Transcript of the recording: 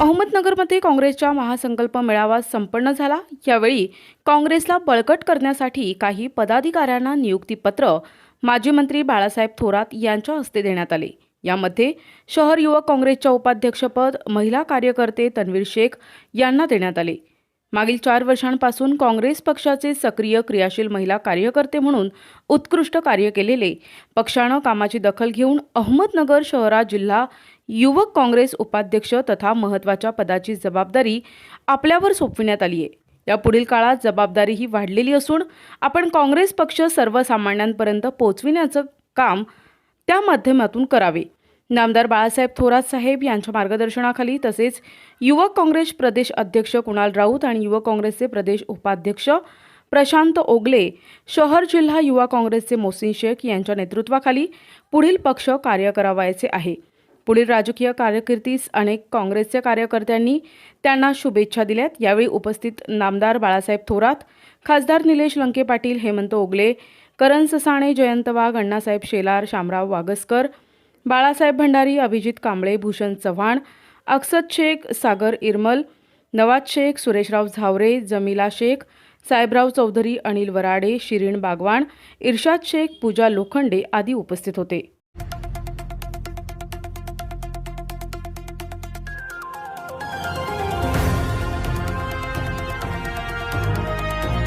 अहमदनगरमध्ये काँग्रेसच्या महासंकल्प मेळावा संपन्न झाला। यावेळी काँग्रेसला बळकट करण्यासाठी काही पदाधिकाऱ्यांना नियुक्तीपत्र माजी मंत्री बाळासाहेब थोरात यांच्या हस्ते देण्यात आले। यामध्ये शहर युवक काँग्रेसच्या उपाध्यक्षपद महिला कार्यकर्ते तन्वीर शेख यांना देण्यात आले। मागील 4 वर्षांपासून काँग्रेस पक्षाचे सक्रिय क्रियाशील महिला कार्यकर्ते म्हणून उत्कृष्ट कार्य केलेले पक्षाने कामाची दखल घेऊन अहमदनगर शहरात जिल्हा युवक काँग्रेस उपाध्यक्ष तथा महत्त्वाच्या पदाची जबाबदारी आपल्यावर सोपविण्यात आली आहे। या पुढील काळात जबाबदारी ही वाढलेली असून आपण काँग्रेस पक्ष सर्वसामान्यांपर्यंत पोहोचविण्याचे काम त्या माध्यमातून करावे। नामदार बाळासाहेब थोरात साहेब यांच्या मार्गदर्शनाखाली तसेच युवक काँग्रेस प्रदेश अध्यक्ष कुणाल राऊत आणि युवक काँग्रेसचे प्रदेश उपाध्यक्ष प्रशांत ओगले, शहर जिल्हा युवा काँग्रेसचे मोहसिन शेख यांच्या नेतृत्वाखाली पुढील पक्ष कार्य करावयाचे आहे। पुढील राजकीय कारकिर्दीस अनेक काँग्रेसच्या कार्यकर्त्यांनी त्यांना शुभेच्छा दिल्यात। यावेळी उपस्थित नामदार बाळासाहेब थोरात, खासदार निलेश लंके पाटील, हेमंत ओगले, करण ससाणे, जयंत वाघ, अण्णासाहेब शेलार, शामराव वागसकर, बाळासाहेब भंडारी, अभिजित कांबळे, भूषण चव्हाण, अक्सद शेख, सागर इरमल, नवाज शेख, सुरेशराव झावरे, जमीला शेख, साहेबराव चौधरी, अनिल वराडे, शिरीन बागवान, इर्शाद शेख, पूजा लोखंडे आदी उपस्थित होते।